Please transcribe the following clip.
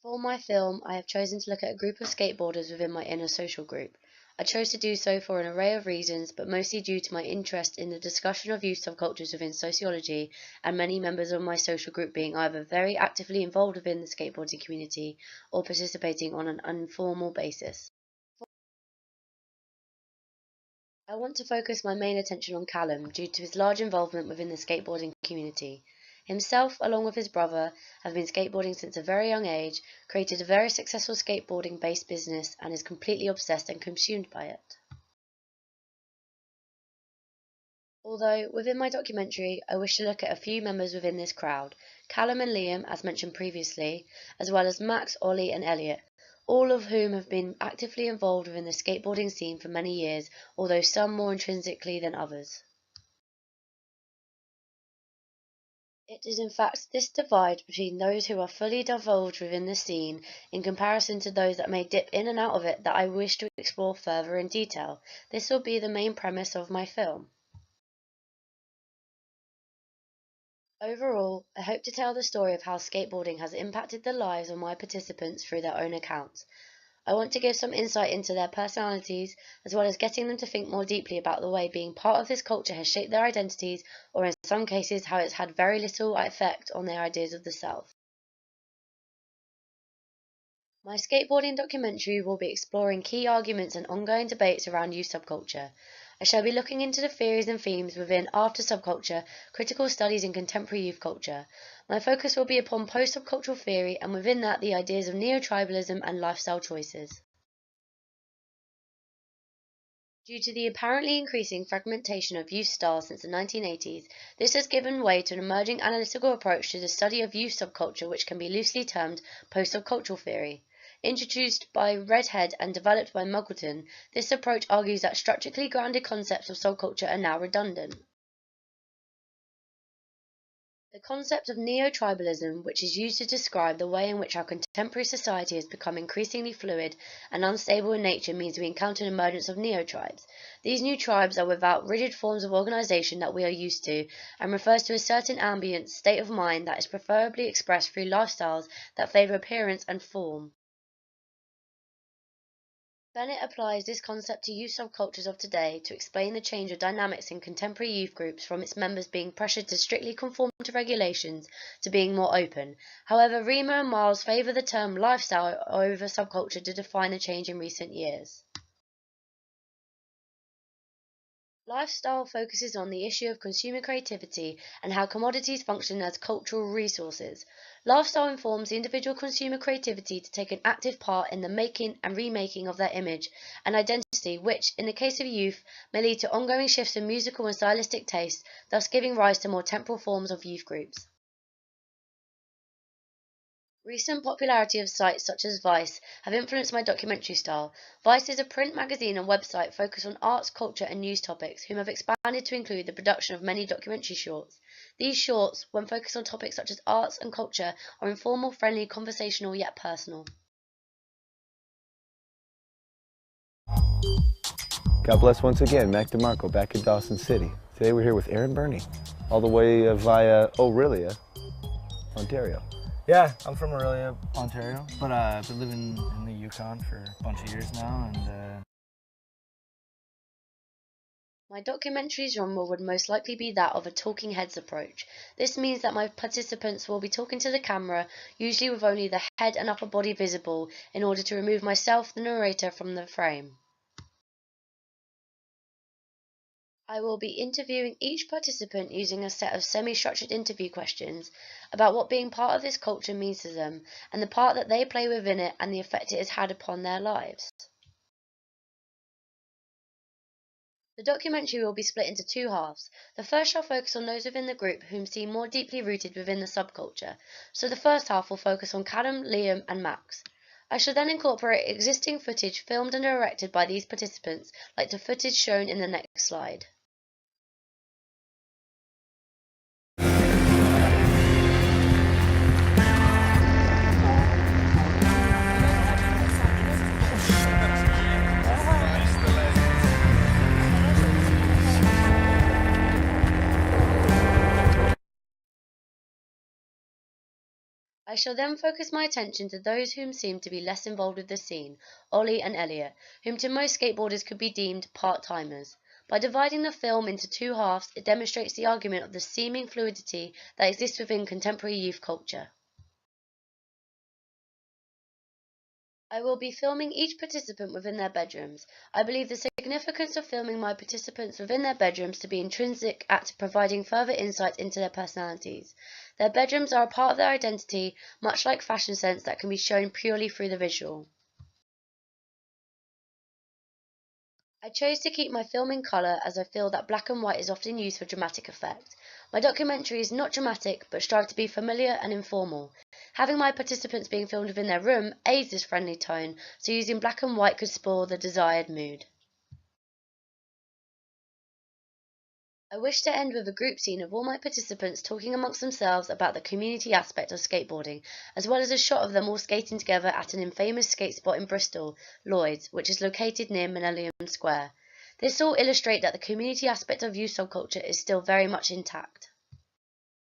For my film, I have chosen to look at a group of skateboarders within my inner social group. I chose to do so for an array of reasons, but mostly due to my interest in the discussion of youth subcultures within sociology, and many members of my social group being either very actively involved within the skateboarding community or participating on an informal basis. I want to focus my main attention on Callum due to his large involvement within the skateboarding community. Himself, along with his brother, have been skateboarding since a very young age, created a very successful skateboarding-based business, and is completely obsessed and consumed by it. Although, within my documentary, I wish to look at a few members within this crowd, Callum and Liam, as mentioned previously, as well as Max, Ollie and Elliot, all of whom have been actively involved within the skateboarding scene for many years, although some more intrinsically than others. It is in fact this divide between those who are fully divulged within the scene in comparison to those that may dip in and out of it that I wish to explore further in detail. This will be the main premise of my film. Overall, I hope to tell the story of how skateboarding has impacted the lives of my participants through their own accounts. I want to give some insight into their personalities, as well as getting them to think more deeply about the way being part of this culture has shaped their identities, or in some cases how it's had very little effect on their ideas of the self. My skateboarding documentary will be exploring key arguments and ongoing debates around youth subculture. I shall be looking into the theories and themes within after subculture, critical studies in contemporary youth culture. My focus will be upon post-subcultural theory, and within that the ideas of neo-tribalism and lifestyle choices. Due to the apparently increasing fragmentation of youth styles since the 1980s, this has given way to an emerging analytical approach to the study of youth subculture, which can be loosely termed post-subcultural theory. Introduced by Redhead and developed by Muggleton, this approach argues that structurally grounded concepts of subculture are now redundant. The concept of neo-tribalism, which is used to describe the way in which our contemporary society has become increasingly fluid and unstable in nature, means we encounter an emergence of neo-tribes. These new tribes are without rigid forms of organization that we are used to, and refers to a certain ambient state of mind that is preferably expressed through lifestyles that favor appearance and form. Bennett applies this concept to youth subcultures of today to explain the change of dynamics in contemporary youth groups from its members being pressured to strictly conform to regulations to being more open. However, Riemer and Miles favor the term lifestyle over subculture to define the change in recent years. Lifestyle focuses on the issue of consumer creativity and how commodities function as cultural resources. Lifestyle informs the individual consumer creativity to take an active part in the making and remaking of their image and identity, which, in the case of youth, may lead to ongoing shifts in musical and stylistic taste, thus giving rise to more temporal forms of youth groups. Recent popularity of sites such as Vice have influenced my documentary style. Vice is a print magazine and website focused on arts, culture and news topics, whom have expanded to include the production of many documentary shorts. These shorts, when focused on topics such as arts and culture, are informal, friendly, conversational yet personal. God bless once again, Mac DeMarco back in Dawson City. Today we're here with Aaron Burney, all the way via Orillia, Ontario. Yeah, I'm from Orillia, Ontario, but I've been living in the Yukon for a bunch of years now, and My documentary genre would most likely be that of a talking heads approach. This means that my participants will be talking to the camera, usually with only the head and upper body visible, in order to remove myself, the narrator, from the frame. I will be interviewing each participant using a set of semi-structured interview questions about what being part of this culture means to them, and the part that they play within it and the effect it has had upon their lives. The documentary will be split into two halves. The first shall focus on those within the group whom seem more deeply rooted within the subculture, so the first half will focus on Callum, Liam and Max. I shall then incorporate existing footage filmed and directed by these participants, like the footage shown in the next slide. I shall then focus my attention to those whom seem to be less involved with the scene, Ollie and Elliot, whom to most skateboarders could be deemed part-timers. By dividing the film into two halves, it demonstrates the argument of the seeming fluidity that exists within contemporary youth culture. I will be filming each participant within their bedrooms. I believe the significance of filming my participants within their bedrooms to be intrinsic at providing further insight into their personalities. Their bedrooms are a part of their identity, much like fashion sense that can be shown purely through the visual. I chose to keep my film in colour as I feel that black and white is often used for dramatic effect. My documentary is not dramatic but strive to be familiar and informal. Having my participants being filmed within their room aids this friendly tone, so using black and white could spoil the desired mood. I wish to end with a group scene of all my participants talking amongst themselves about the community aspect of skateboarding, as well as a shot of them all skating together at an infamous skate spot in Bristol, Lloyd's, which is located near Millennium Square. This will illustrate that the community aspect of youth subculture is still very much intact.